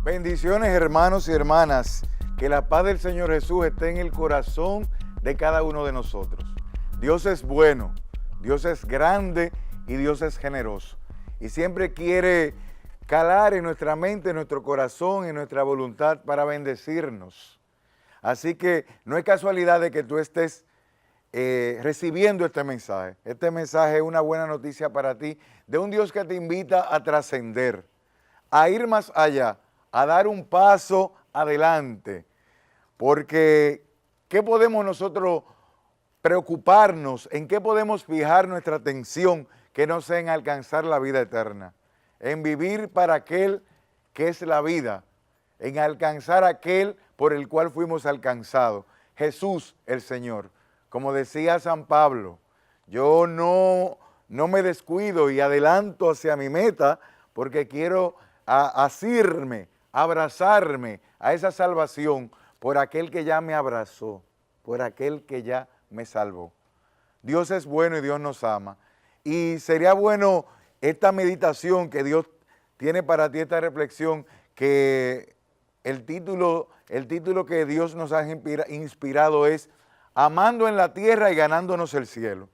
Bendiciones, hermanos y hermanas. Que la paz del Señor Jesús esté en el corazón de cada uno de nosotros. Dios es bueno, Dios es grande y Dios es generoso. Y siempre quiere calar en nuestra mente, en nuestro corazón, en nuestra voluntad para bendecirnos. Así que no es casualidad de que tú estés recibiendo este mensaje. Este mensaje es una buena noticia para ti, de un Dios que te invita a trascender, a ir más allá, a dar un paso adelante. Porque, ¿qué podemos nosotros preocuparnos? ¿En qué podemos fijar nuestra atención que no sea en alcanzar la vida eterna? En vivir para aquel que es la vida, en alcanzar aquel por el cual fuimos alcanzados, Jesús el Señor. Como decía San Pablo, yo no me descuido y adelanto hacia mi meta porque quiero asirme, abrazarme a esa salvación por aquel que ya me abrazó, por aquel que ya me salvó. Dios es bueno y Dios nos ama. Y sería bueno esta meditación que Dios tiene para ti, esta reflexión, que el título que Dios nos ha inspirado es Amando en la tierra y ganándonos el cielo.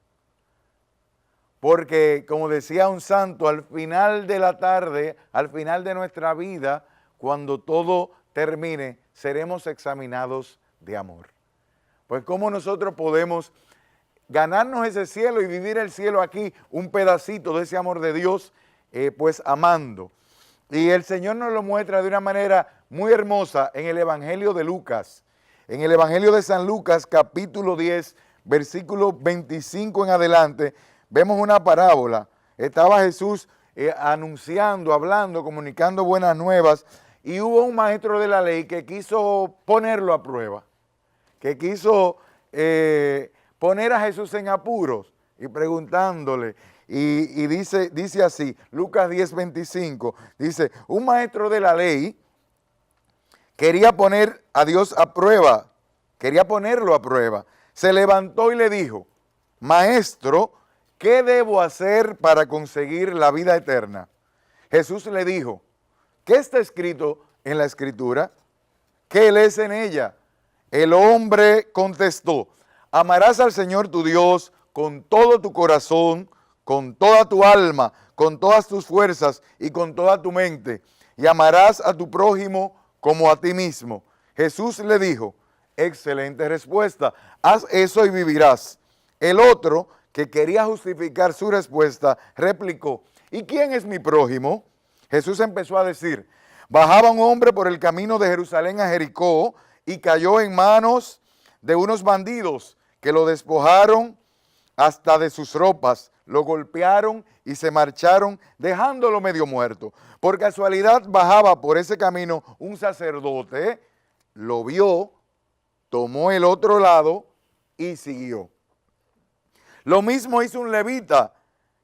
Porque, como decía un santo, al final de la tarde, al final de nuestra vida, cuando todo termine, seremos examinados de amor. Pues cómo nosotros podemos ganarnos ese cielo y vivir el cielo aquí, un pedacito de ese amor de Dios, pues amando. Y el Señor nos lo muestra de una manera muy hermosa en el Evangelio de Lucas. En el Evangelio de San Lucas, capítulo 10, versículo 25 en adelante, vemos una parábola. Estaba Jesús anunciando, hablando, comunicando buenas nuevas, y hubo un maestro de la ley que quiso ponerlo a prueba, que quiso poner a Jesús en apuros y preguntándole, y dice así, Lucas 10, 25, dice, un maestro de la ley quería poner a Dios a prueba, quería ponerlo a prueba. Se levantó y le dijo, Maestro, ¿qué debo hacer para conseguir la vida eterna? Jesús le dijo, ¿qué está escrito en la Escritura? ¿Qué lees en ella? El hombre contestó, amarás al Señor tu Dios con todo tu corazón, con toda tu alma, con todas tus fuerzas y con toda tu mente, y amarás a tu prójimo como a ti mismo. Jesús le dijo, excelente respuesta, haz eso y vivirás. El otro, que quería justificar su respuesta, replicó, ¿y quién es mi prójimo? Jesús empezó a decir, bajaba un hombre por el camino de Jerusalén a Jericó y cayó en manos de unos bandidos que lo despojaron hasta de sus ropas, lo golpearon y se marcharon dejándolo medio muerto. Por casualidad bajaba por ese camino un sacerdote, lo vio, tomó el otro lado y siguió. Lo mismo hizo un levita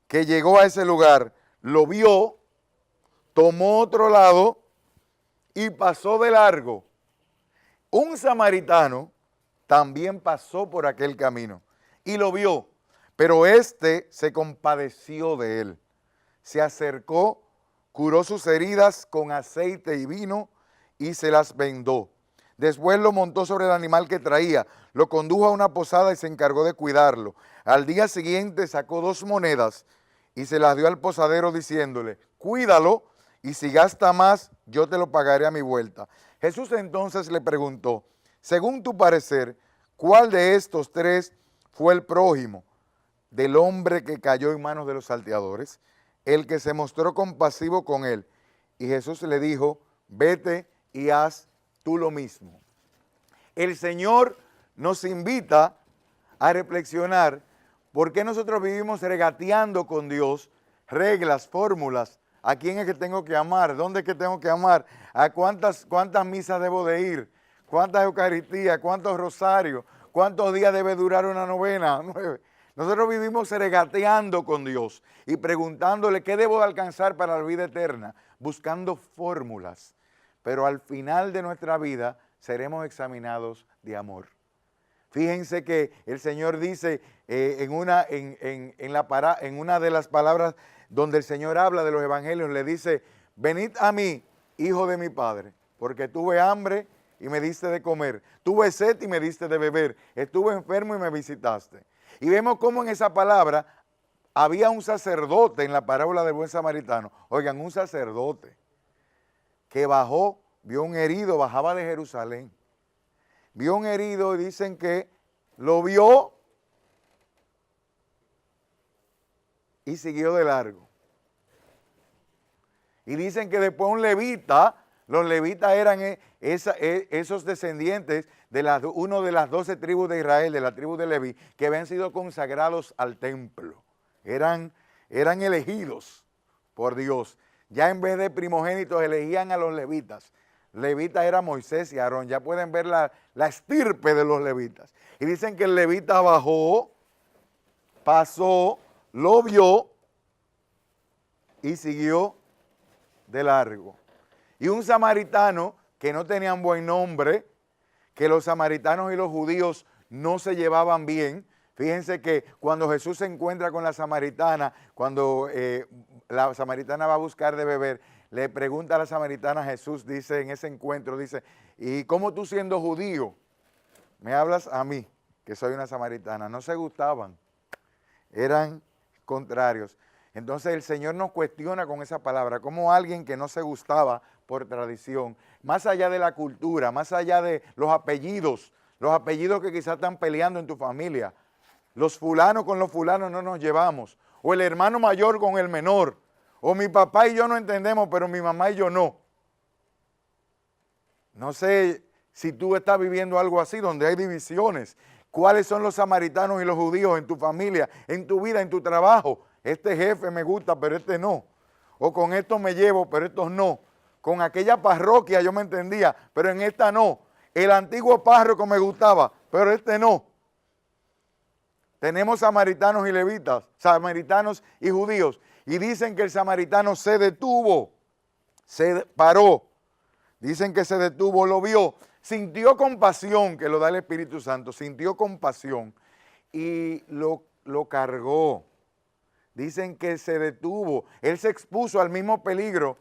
que llegó a ese lugar, lo vio, tomó otro lado y pasó de largo. Un samaritano también pasó por aquel camino y lo vio, pero éste se compadeció de él. Se acercó, curó sus heridas con aceite y vino y se las vendó. Después lo montó sobre el animal que traía, lo condujo a una posada y se encargó de cuidarlo. Al día siguiente sacó 2 monedas y se las dio al posadero diciéndole, cuídalo y si gasta más, yo te lo pagaré a mi vuelta. Jesús entonces le preguntó, según tu parecer, ¿cuál de estos 3 fue el prójimo del hombre que cayó en manos de los salteadores? El que se mostró compasivo con él. Y Jesús le dijo, vete y haz tú lo mismo. El Señor nos invita a reflexionar por qué nosotros vivimos regateando con Dios, reglas, fórmulas, a quién es que tengo que amar, dónde es que tengo que amar, a cuántas misas debo de ir, cuántas eucaristías, cuántos rosarios, cuántos días debe durar una novena, 9. Nosotros vivimos regateando con Dios y preguntándole qué debo de alcanzar para la vida eterna, buscando fórmulas. Pero al final de nuestra vida seremos examinados de amor. Fíjense que el Señor dice en una de las palabras donde el Señor habla de los evangelios, le dice, venid a mí, hijo de mi Padre. porque tuve hambre y me diste de comer, tuve sed y me diste de beber, estuve enfermo y me visitaste. Y vemos cómo en esa palabra había un sacerdote en la parábola del buen samaritano. Oigan, un sacerdote que bajó, vio un herido, bajaba de Jerusalén. Vio un herido y dicen que lo vio y siguió de largo. Y dicen que después un levita, los levitas eran esos descendientes de uno de las 12 tribus de Israel, de la tribu de Leví, que habían sido consagrados al templo. Eran elegidos por Dios. Ya en vez de primogénitos elegían a los levitas. Levita era Moisés y Aarón. Ya pueden ver la estirpe de los levitas. Y dicen que el levita bajó, pasó, lo vio y siguió de largo. Y un samaritano que no tenían buen nombre, que los samaritanos y los judíos no se llevaban bien. Fíjense que cuando Jesús se encuentra con la samaritana, cuando la samaritana va a buscar de beber, le pregunta a la samaritana, Jesús dice en ese encuentro, dice, ¿y cómo tú siendo judío me hablas a mí, que soy una samaritana? No se gustaban, eran contrarios. Entonces el Señor nos cuestiona con esa palabra, como alguien que no se gustaba por tradición, más allá de la cultura, más allá de los apellidos que quizás están peleando en tu familia. Los fulanos con los fulanos no nos llevamos, o el hermano mayor con el menor, o mi papá y yo no entendemos, pero mi mamá y yo no. No sé si tú estás viviendo algo así, donde hay divisiones. ¿Cuáles son los samaritanos y los judíos en tu familia, en tu vida, en tu trabajo? Este jefe me gusta, pero este no. O con estos me llevo, pero estos no. Con aquella parroquia yo me entendía, pero en esta no. El antiguo párroco me gustaba, pero este no. Tenemos samaritanos y levitas, samaritanos y judíos. Y dicen que el samaritano se detuvo, se paró. Dicen que se detuvo, lo vio, sintió compasión, que lo da el Espíritu Santo, sintió compasión y lo cargó. Dicen que se detuvo, él se expuso al mismo peligro,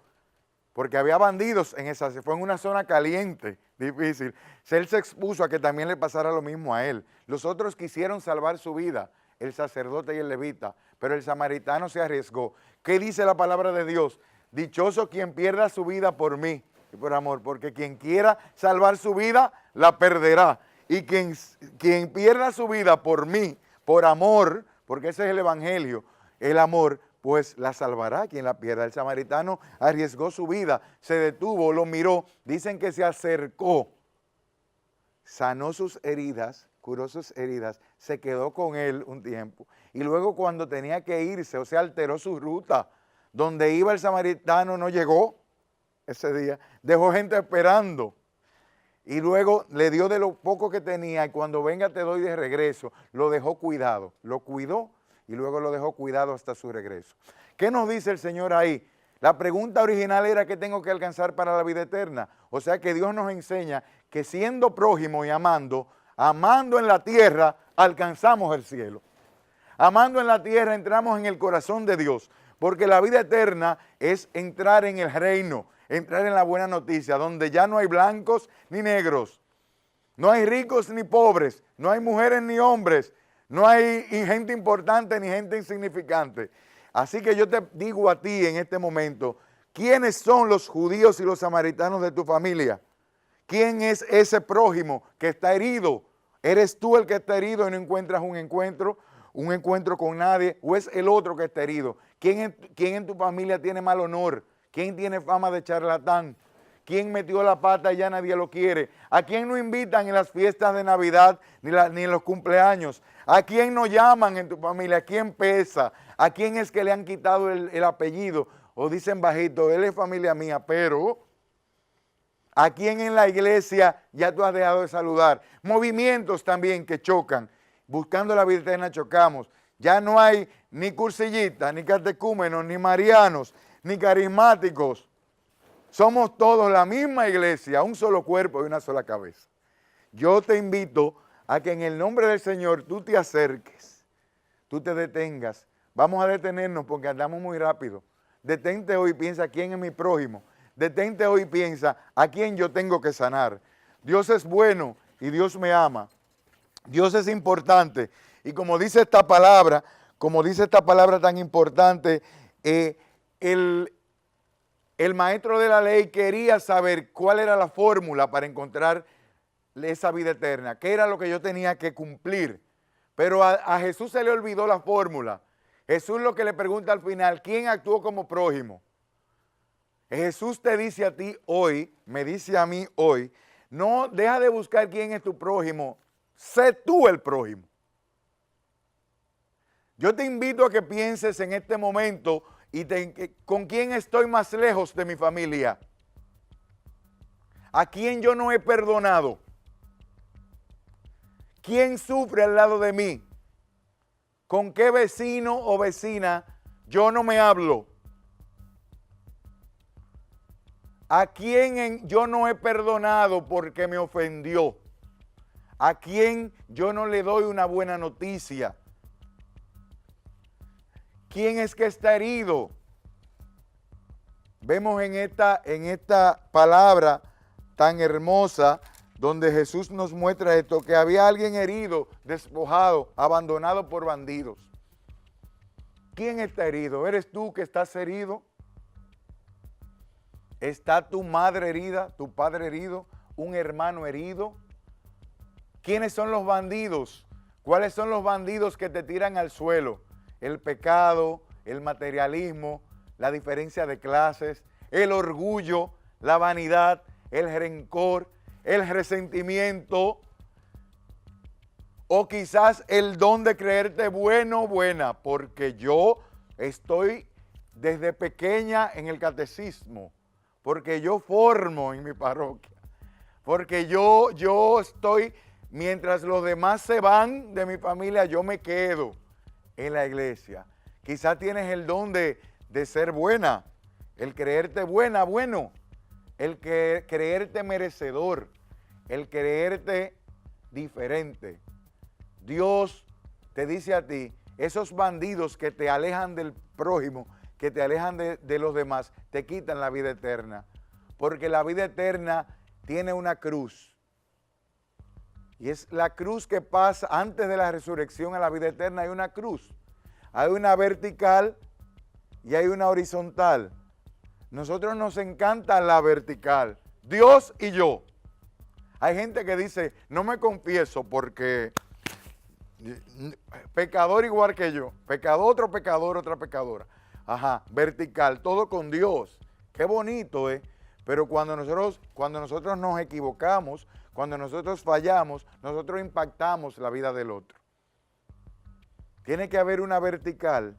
porque había bandidos en esa, se fue en una zona caliente, difícil. Él se expuso a que también le pasara lo mismo a él. Los otros quisieron salvar su vida, el sacerdote y el levita, pero el samaritano se arriesgó. ¿Qué dice la palabra de Dios? Dichoso quien pierda su vida por mí y por amor, porque quien quiera salvar su vida, la perderá. Y quien pierda su vida por mí, por amor, porque ese es el evangelio, el amor, pues la salvará quien la pierda. El samaritano arriesgó su vida, se detuvo, lo miró, dicen que se acercó, sanó sus heridas, curó sus heridas, se quedó con él un tiempo. Y luego cuando tenía que irse, o sea, alteró su ruta, donde iba el samaritano no llegó ese día, dejó gente esperando. Y luego le dio de lo poco que tenía y cuando venga te doy de regreso, lo dejó cuidado, lo cuidó y luego lo dejó cuidado hasta su regreso. ¿Qué nos dice el Señor ahí? La pregunta original era ¿qué tengo que alcanzar para la vida eterna? O sea que Dios nos enseña que siendo prójimo y amando en la tierra, alcanzamos el cielo. Amando en la tierra entramos en el corazón de Dios, porque la vida eterna es entrar en el reino, entrar en la buena noticia, donde ya no hay blancos ni negros, no hay ricos ni pobres, no hay mujeres ni hombres, no hay gente importante ni gente insignificante. Así que yo te digo a ti en este momento, ¿quiénes son los judíos y los samaritanos de tu familia? ¿Quién es ese prójimo que está herido? ¿Eres tú el que está herido y no encuentras un encuentro con nadie? ¿O es el otro que está herido? ¿Quién en tu familia tiene mal honor? ¿Quién tiene fama de charlatán? ¿Quién metió la pata y ya nadie lo quiere? ¿A quién no invitan en las fiestas de Navidad ni en los cumpleaños? ¿A quién no llaman en tu familia? ¿A quién pesa? ¿A quién es que le han quitado el apellido? O dicen bajito, él es familia mía, pero ¿a quién en la iglesia ya tú has dejado de saludar? Movimientos también que chocan. Buscando la vida eterna chocamos. Ya no hay ni cursillistas, ni catecúmenos, ni marianos, ni carismáticos. Somos todos la misma iglesia, un solo cuerpo y una sola cabeza. Yo te invito a que en el nombre del Señor tú te acerques, tú te detengas. Vamos a detenernos porque andamos muy rápido. Detente hoy y piensa quién es mi prójimo. detente hoy y piensa, ¿a quién yo tengo que sanar? Dios es bueno y Dios me ama. Dios es importante. Y como dice esta palabra tan importante, el maestro de la ley quería saber cuál era la fórmula para encontrar esa vida eterna, qué era lo que yo tenía que cumplir. Pero a Jesús se le olvidó la fórmula. Jesús lo que le pregunta al final, ¿quién actuó como prójimo? Jesús te dice a ti hoy, me dice a mí hoy, no deja de buscar quién es tu prójimo, sé tú el prójimo. Yo te invito a que pienses en este momento con quién estoy más lejos de mi familia, a quién yo no he perdonado, quién sufre al lado de mí, con qué vecino o vecina yo no me hablo, a quién yo no he perdonado porque me ofendió, a quién yo no le doy una buena noticia. ¿Quién es que está herido? Vemos en esta palabra tan hermosa donde Jesús nos muestra esto, que había alguien herido, despojado, abandonado por bandidos. ¿Quién está herido? ¿Eres tú que estás herido? ¿Está tu madre herida, tu padre herido, un hermano herido? ¿Quiénes son los bandidos? ¿Cuáles son los bandidos que te tiran al suelo? El pecado, el materialismo, la diferencia de clases, el orgullo, la vanidad, el rencor, el resentimiento, o quizás el don de creerte bueno o buena, porque yo estoy desde pequeña en el catecismo, porque yo formo en mi parroquia, porque yo estoy, mientras los demás se van de mi familia, yo me quedo en la iglesia. Quizás tienes el don de ser buena, el creerte buena, bueno, el creerte merecedor, el creerte diferente. Dios te dice a ti, esos bandidos que te alejan del prójimo, que te alejan de los demás, te quitan la vida eterna, porque la vida eterna tiene una cruz. Y es la cruz que pasa antes de la resurrección a la vida eterna. Hay una cruz. Hay una vertical y hay una horizontal. Nosotros nos encanta la vertical. Dios y yo. Hay gente que dice, no me confieso porque pecador igual que yo. Pecador, otro pecador, otra pecadora. Ajá, vertical, todo con Dios. Qué bonito, ¿eh? Pero cuando nosotros nos equivocamos, cuando nosotros fallamos, nosotros impactamos la vida del otro. Tiene que haber una vertical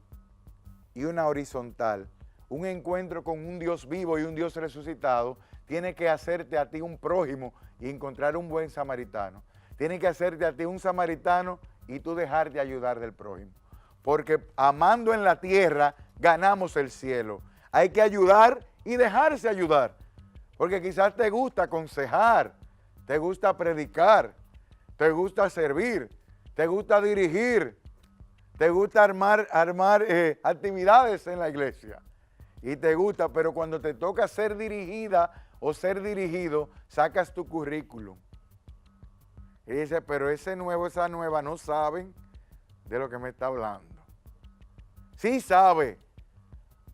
y una horizontal. Un encuentro con un Dios vivo y un Dios resucitado tiene que hacerte a ti un prójimo y encontrar un buen samaritano. Tiene que hacerte a ti un samaritano y tú dejarte ayudar del prójimo. Porque amando en la tierra ganamos el cielo. Hay que ayudar y dejarse ayudar. Porque quizás te gusta aconsejar, te gusta predicar, te gusta servir, te gusta dirigir, te gusta armar actividades en la iglesia. Y te gusta, pero cuando te toca ser dirigida o ser dirigido, sacas tu currículum. Y dices, pero ese nuevo, esa nueva no saben de lo que me está hablando. Sí sabe,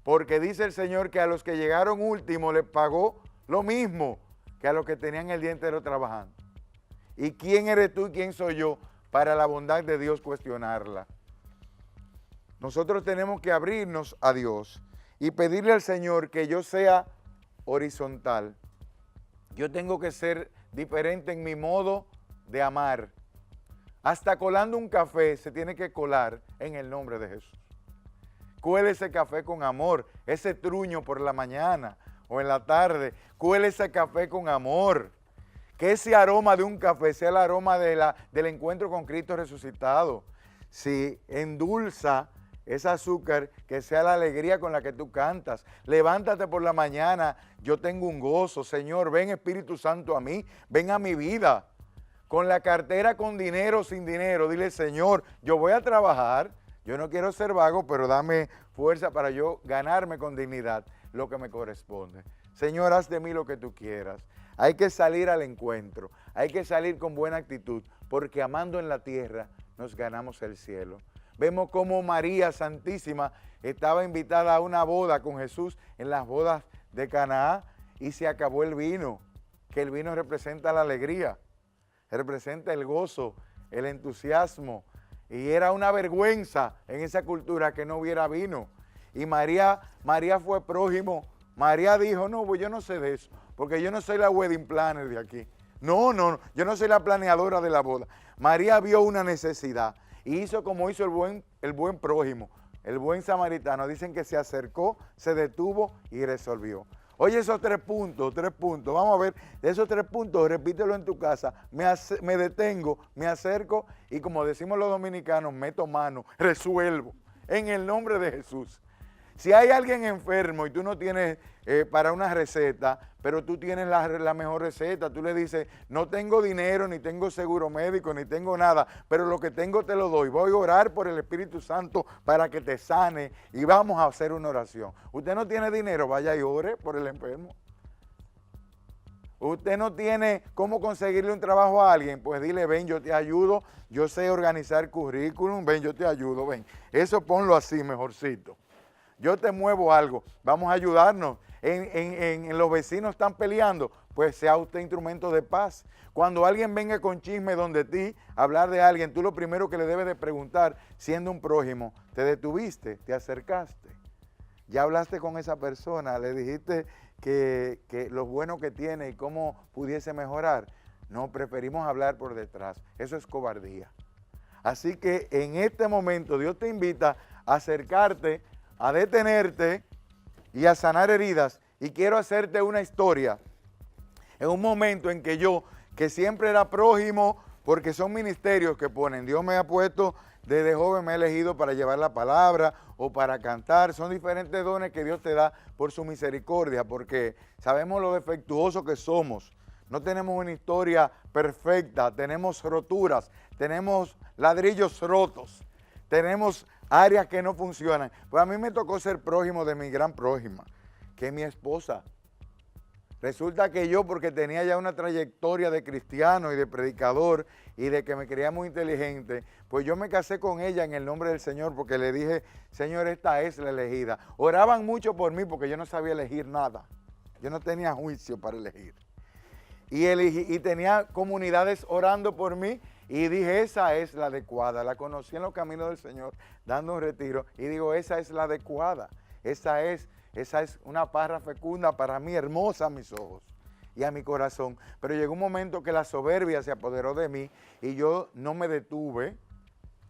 porque dice el Señor que a los que llegaron último les pagó lo mismo que a los que tenían el día entero trabajando. ¿Y quién eres tú y quién soy yo para la bondad de Dios cuestionarla? Nosotros tenemos que abrirnos a Dios y pedirle al Señor que yo sea horizontal. Yo tengo que ser diferente en mi modo de amar. Hasta colando un café se tiene que colar en el nombre de Jesús. Cuele ese café con amor, ese truño por la mañana o en la tarde, cuele ese café con amor. Que ese aroma de un café sea el aroma del encuentro con Cristo resucitado. Si endulza ese azúcar, que sea la alegría con la que tú cantas. Levántate por la mañana, yo tengo un gozo. Señor, ven Espíritu Santo a mí, ven a mi vida. Con la cartera con dinero, sin dinero, dile, Señor, yo voy a trabajar, yo no quiero ser vago, pero dame fuerza para yo ganarme con dignidad lo que me corresponde. Señor, haz de mí lo que tú quieras. Hay que salir al encuentro, hay que salir con buena actitud, porque amando en la tierra nos ganamos el cielo. Vemos cómo María Santísima estaba invitada a una boda con Jesús en las bodas de Canaán y se acabó el vino, que el vino representa la alegría, representa el gozo, el entusiasmo, y era una vergüenza en esa cultura que no hubiera vino. Y María fue prójimo. María dijo, no, pues yo no sé de eso, porque yo no soy la wedding planner de aquí. No, yo no soy la planeadora de la boda. María vio una necesidad y hizo como hizo el buen prójimo, el buen samaritano. Dicen que se acercó, se detuvo y resolvió. Oye, esos tres puntos. Vamos a ver, de esos 3 puntos, repítelo en tu casa. Me detengo, me acerco y, como decimos los dominicanos, meto mano, resuelvo. En el nombre de Jesús. Si hay alguien enfermo y tú no tienes para una receta, pero tú tienes la mejor receta, tú le dices, no tengo dinero, ni tengo seguro médico, ni tengo nada, pero lo que tengo te lo doy. Voy a orar por el Espíritu Santo para que te sane y vamos a hacer una oración. Usted no tiene dinero, vaya y ore por el enfermo. Usted no tiene cómo conseguirle un trabajo a alguien, pues dile, ven, yo te ayudo, yo sé organizar currículum, ven, yo te ayudo, ven. Eso ponlo así, mejorcito. Yo te muevo algo, vamos a ayudarnos. En los vecinos están peleando, pues sea usted instrumento de paz. Cuando alguien venga con chisme donde ti, hablar de alguien, tú lo primero que le debes de preguntar, siendo un prójimo, ¿te detuviste? ¿Te acercaste? ¿Ya hablaste con esa persona? ¿Le dijiste que lo bueno que tiene y cómo pudiese mejorar? No, preferimos hablar por detrás. Eso es cobardía. Así que en este momento Dios te invita a acercarte, a detenerte y a sanar heridas. Y quiero hacerte una historia. En un momento en que yo, que siempre era prójimo, porque son ministerios que ponen, Dios me ha puesto, desde joven me ha elegido para llevar la palabra o para cantar. Son diferentes dones que Dios te da por su misericordia, porque sabemos lo defectuosos que somos. No tenemos una historia perfecta, tenemos roturas, tenemos ladrillos rotos, tenemos áreas que no funcionan. Pues a mí me tocó ser prójimo de mi gran prójima, que es mi esposa. Resulta que yo, porque tenía ya una trayectoria de cristiano y de predicador y de que me creía muy inteligente, pues yo me casé con ella en el nombre del Señor, porque le dije, Señor, esta es la elegida. Oraban mucho por mí porque yo no sabía elegir nada. Yo no tenía juicio para elegir. Y tenía comunidades orando por mí y dije, esa es la adecuada. La conocí en los caminos del Señor, dando un retiro, y digo, esa es la adecuada. Esa es una parra fecunda para mí, hermosa a mis ojos y a mi corazón. Pero llegó un momento que la soberbia se apoderó de mí y yo no me detuve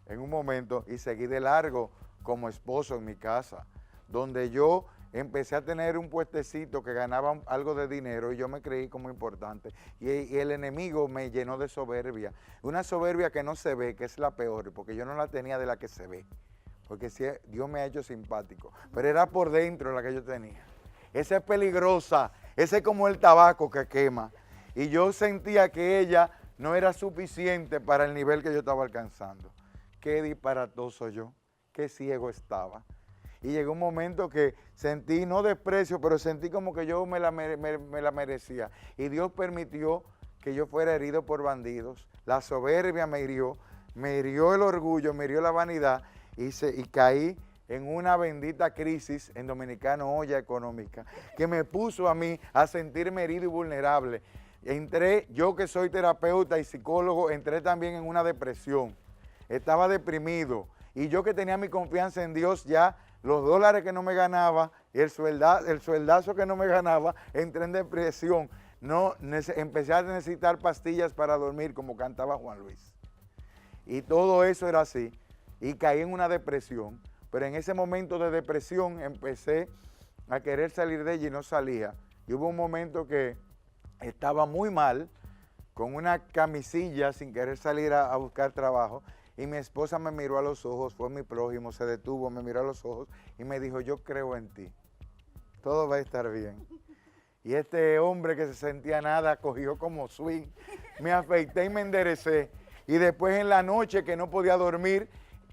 en un momento y seguí de largo como esposo en mi casa, donde yo empecé a tener un puestecito que ganaba algo de dinero y yo me creí como importante. Y el enemigo me llenó de soberbia. Una soberbia que no se ve, que es la peor, porque yo no la tenía de la que se ve. Porque sí, Dios me ha hecho simpático, pero era por dentro la que yo tenía. Esa es peligrosa, esa es como el tabaco que quema. Y yo sentía que ella no era suficiente para el nivel que yo estaba alcanzando. Qué disparatoso yo, qué ciego estaba. Y llegó un momento que sentí, no desprecio, pero sentí como que yo me la merecía. Y Dios permitió que yo fuera herido por bandidos. La soberbia me hirió el orgullo, me hirió la vanidad. Y caí en una bendita crisis, en dominicano, olla económica, que me puso a mí a sentirme herido y vulnerable. Entré, yo que soy terapeuta y psicólogo, entré también en una depresión. Estaba deprimido. Y yo que tenía mi confianza en Dios, ya los dólares que no me ganaba, el sueldazo que no me ganaba, entré en depresión. Empecé a necesitar pastillas para dormir, como cantaba Juan Luis. Y todo eso era así. Y caí en una depresión, pero en ese momento de depresión empecé a querer salir de ella y no salía. Y hubo un momento que estaba muy mal, con una camisilla sin querer salir a buscar trabajo, y mi esposa me miró a los ojos, fue mi prójimo, se detuvo, me miró a los ojos y me dijo, yo creo en ti, todo va a estar bien. Y este hombre que se sentía nada cogió como swing, me afeité y me enderecé. Y después en la noche que no podía dormir,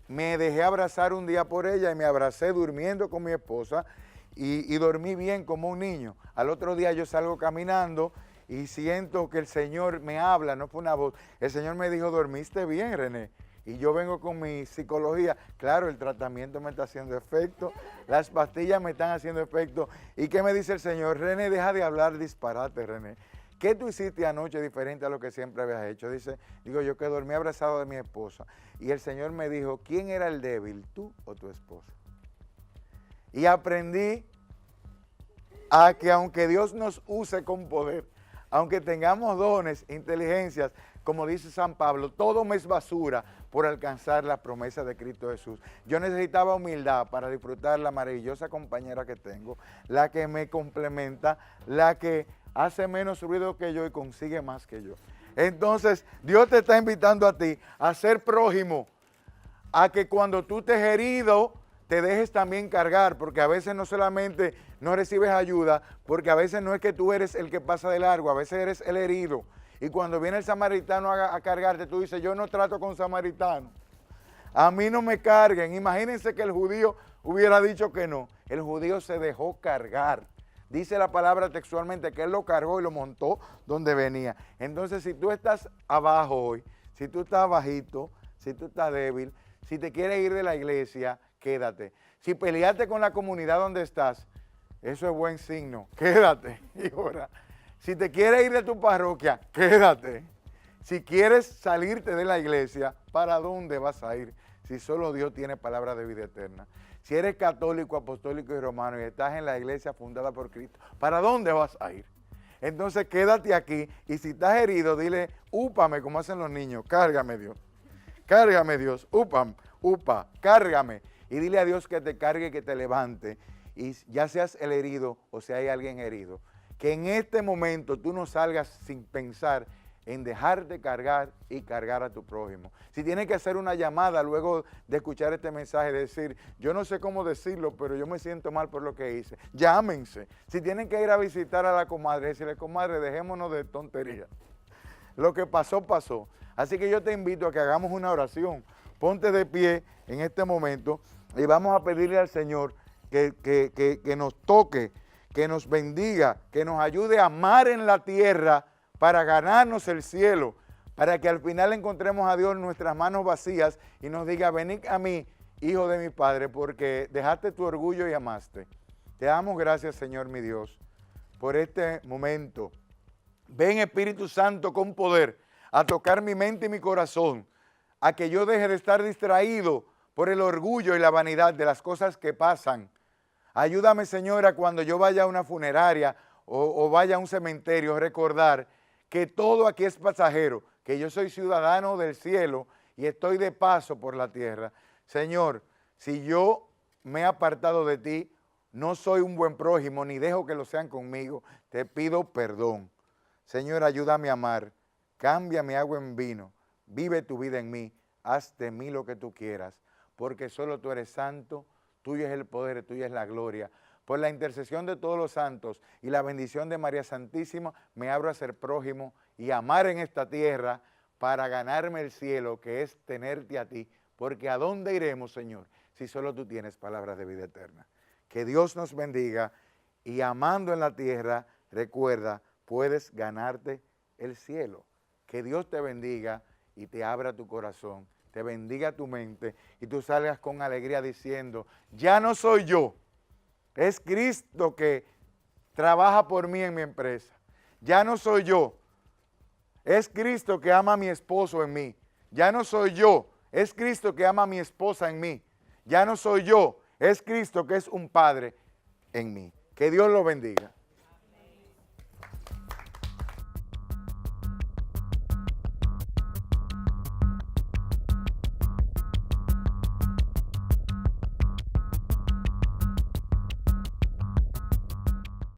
me dejé abrazar un día por ella y me abracé durmiendo con mi esposa y dormí bien como un niño. Al otro día yo salgo caminando y siento que el Señor me habla, no fue una voz. El Señor me dijo, ¿dormiste bien, René? Y yo vengo con mi psicología. Claro, el tratamiento me está haciendo efecto, las pastillas me están haciendo efecto. ¿Y qué me dice el Señor? René, deja de hablar disparate, René. ¿Qué tú hiciste anoche diferente a lo que siempre habías hecho? Digo, yo que dormí abrazado de mi esposa. Y el Señor me dijo, ¿quién era el débil, tú o tu esposa? Y aprendí a que aunque Dios nos use con poder, aunque tengamos dones, inteligencias, como dice San Pablo, todo me es basura por alcanzar la promesa de Cristo Jesús. Yo necesitaba humildad para disfrutar la maravillosa compañera que tengo, la que me complementa, la que hace menos ruido que yo y consigue más que yo. Entonces, Dios te está invitando a ti a ser prójimo, a que cuando tú estés herido, te dejes también cargar, porque a veces no solamente no recibes ayuda, porque a veces no es que tú eres el que pasa de largo, a veces eres el herido. Y cuando viene el samaritano a cargarte, tú dices, yo no trato con samaritanos. A mí no me carguen. Imagínense que el judío hubiera dicho que no. El judío se dejó cargar. Dice la palabra textualmente que él lo cargó y lo montó donde venía. Entonces, si tú estás abajo hoy, si tú estás bajito, si tú estás débil, si te quieres ir de la iglesia, quédate. Si peleaste con la comunidad donde estás, eso es buen signo. Quédate y ora. Si te quieres ir de tu parroquia, quédate. Si quieres salirte de la iglesia, ¿para dónde vas a ir? Si solo Dios tiene palabra de vida eterna. Si eres católico, apostólico y romano y estás en la iglesia fundada por Cristo, ¿para dónde vas a ir? Entonces quédate aquí y si estás herido, dile, úpame, como hacen los niños, cárgame Dios. Cárgame Dios, upa, cárgame. Y dile a Dios que te cargue, que te levante. Y ya seas el herido o si hay alguien herido, que en este momento tú no salgas sin pensar en dejarte cargar y cargar a tu prójimo. Si tienes que hacer una llamada luego de escuchar este mensaje, decir, yo no sé cómo decirlo, pero yo me siento mal por lo que hice. Llámense. Si tienen que ir a visitar a la comadre, decirle, comadre, dejémonos de tonterías. Lo que pasó, pasó. Así que yo te invito a que hagamos una oración. Ponte de pie en este momento y vamos a pedirle al Señor que nos toque, que nos bendiga, que nos ayude a amar en la tierra para ganarnos el cielo, para que al final encontremos a Dios en nuestras manos vacías y nos diga, venid a mí, hijo de mi Padre, porque dejaste tu orgullo y amaste. Te damos gracias, Señor mi Dios, por este momento. Ven, Espíritu Santo, con poder, a tocar mi mente y mi corazón, a que yo deje de estar distraído por el orgullo y la vanidad de las cosas que pasan. Ayúdame, Señora, cuando yo vaya a una funeraria o vaya a un cementerio, recordar que todo aquí es pasajero, que yo soy ciudadano del cielo y estoy de paso por la tierra. Señor, si yo me he apartado de ti, no soy un buen prójimo, ni dejo que lo sean conmigo, te pido perdón. Señor, ayúdame a amar, cambia mi agua en vino, vive tu vida en mí, haz de mí lo que tú quieras, porque solo tú eres santo, tuyo es el poder, tuya es la gloria. Por la intercesión de todos los santos y la bendición de María Santísima, me abro a ser prójimo y amar en esta tierra para ganarme el cielo, que es tenerte a ti, porque ¿a dónde iremos, Señor, si solo tú tienes palabras de vida eterna? Que Dios nos bendiga y amando en la tierra, recuerda, puedes ganarte el cielo. Que Dios te bendiga y te abra tu corazón, te bendiga tu mente y tú salgas con alegría diciendo, ya no soy yo, es Cristo que trabaja por mí en mi empresa. Ya no soy yo, es Cristo que ama a mi esposo en mí. Ya no soy yo, es Cristo que ama a mi esposa en mí. Ya no soy yo, es Cristo que es un padre en mí. Que Dios lo bendiga.